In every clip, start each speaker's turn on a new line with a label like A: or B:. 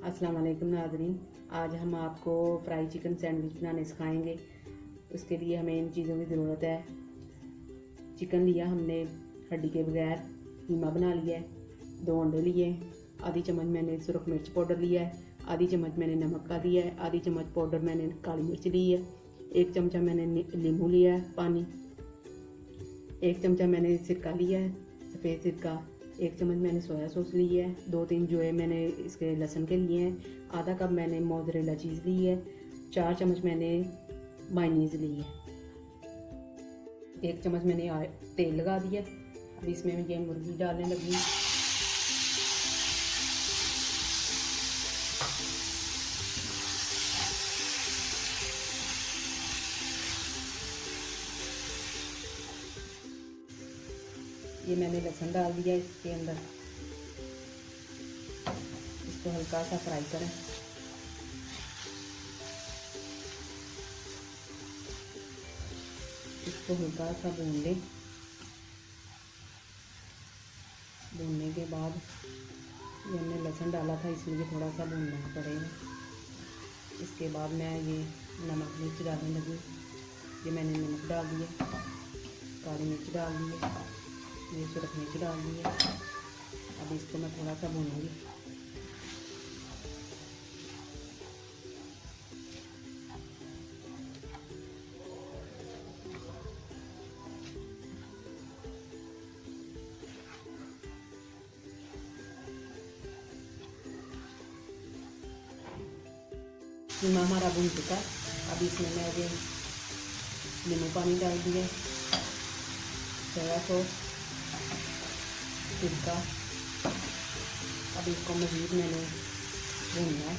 A: अस्सलाम वालेकुम नाज़रीन। आज हम आपको फ्राई चिकन सैंडविच बनाने सिखाएंगे। उसके लिए हमें इन चीज़ों की ज़रूरत है। चिकन लिया हमने हड्डी के बगैर, कीमा बना लिया है, 2 अंडे लिए, आधी चम्मच मैंने सुरख मिर्च पाउडर लिया है, आधी चम्मच मैंने नमक का दिया है, आधी चम्मच पाउडर मैंने काली मिर्च ली है, 1 चमचा मैंने नींबू लिया है पानी, 1 चमचा मैंने सिरका लिया है सफ़ेद सिरका, 1 चम्मच मैंने सोया सॉस ली है, 2-3 जो है मैंने इसके लहसुन के लिए हैं, आधा कप मैंने मोज़रेला चीज़ ली है, 4 चम्मच मैंने मायोनीज़ ली है, 1 चम्मच मैंने तेल लगा दिया। अब इसमें ये मुर्गी डालने लगी। ये मैंने लहसुन डाल दिया इसके अंदर। इसको हल्का सा फ्राई करें। इसको हल्का सा भून लें। भूनने के बाद ये हमने लहसुन डाला था इसलिए थोड़ा सा भूनना पड़ेगा। इसके बाद मैं ये नमक मिर्च डालने लगी। ये मैंने नमक डाल दिया, काली मिर्च डाल दी है, ये सुरख मिर्च डाल दी है। अब इसको मैं थोड़ा सा भूनूंगी। कीमा हमारा भून चुका है। अब इसमें मैं ये नींबू पानी डाल दिया, सोया सॉस, सिरका। अब इसको मज़ीद मैंने भूनना है।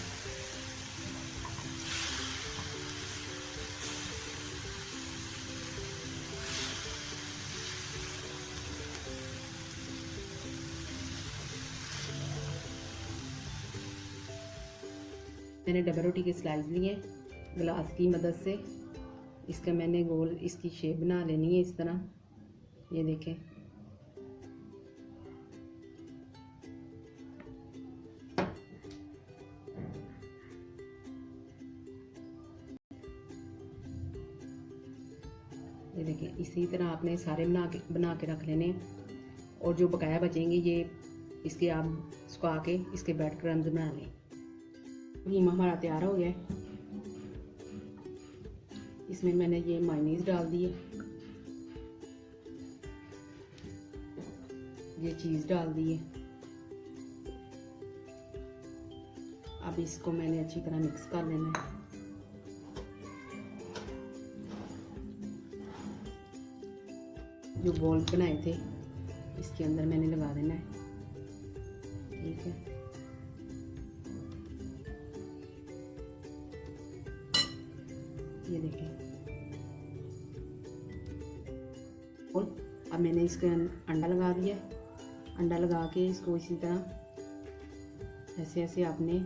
A: मैंने डबल रोटी के स्लाइस लिए गिलास की मदद से। इसका मैंने गोल इसकी शेप बना लेनी है इस तरह। ये देखें, ये देखें, इसी तरह आपने सारे बना के रख लेने। और जो बकाया बचेंगे ये इसके आप सुखा के इसके ब्रेड क्रम्स बना लें। कीमा हमारा तैयार हो गया है। इसमें मैंने ये मायोनीज़ डाल दी है, ये चीज़ डाल दी है। अब इसको मैंने अच्छी तरह मिक्स कर लेना है। जो बॉल बनाए थे इसके अंदर मैंने लगा देना है। ठीक है, ये देखें। और अब मैंने इसके अंडा लगा दिया। अंडा लगा के इसको इसी तरह ऐसे ऐसे आपने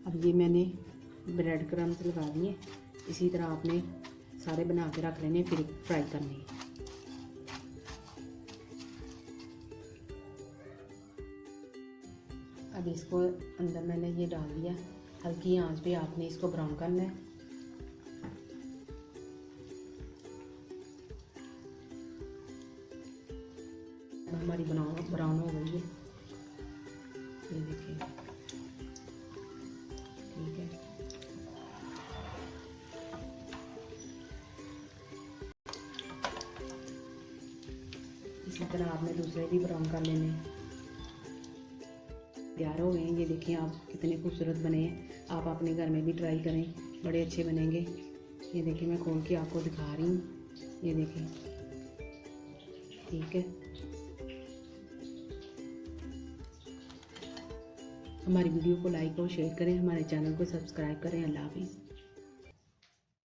A: अब ये मैंने ब्रेड क्रम्स लगा दिए। इसी तरह आपने सारे बना के रख लेने, फिर फ्राई करने हैं। अब इसको अंदर मैंने ये डाल दिया। हल्की आंच पे आपने इसको ब्राउन करना है। हमारी ब्राउन हो गई है, ये देखिए। ठीक है, इसी तरह आपने दूसरे भी ब्राउन कर लेने। तैयार हो गए हैं। ये देखिए आप कितने खूबसूरत बने हैं। आप अपने घर में भी ट्राई करें, बड़े अच्छे बनेंगे। ये देखिए मैं खोल के आपको दिखा रही हूँ। ये देखिए, ठीक है। हमारी वीडियो को लाइक और शेयर करें, हमारे चैनल को सब्सक्राइब करें। अल्लाह हाफिज़।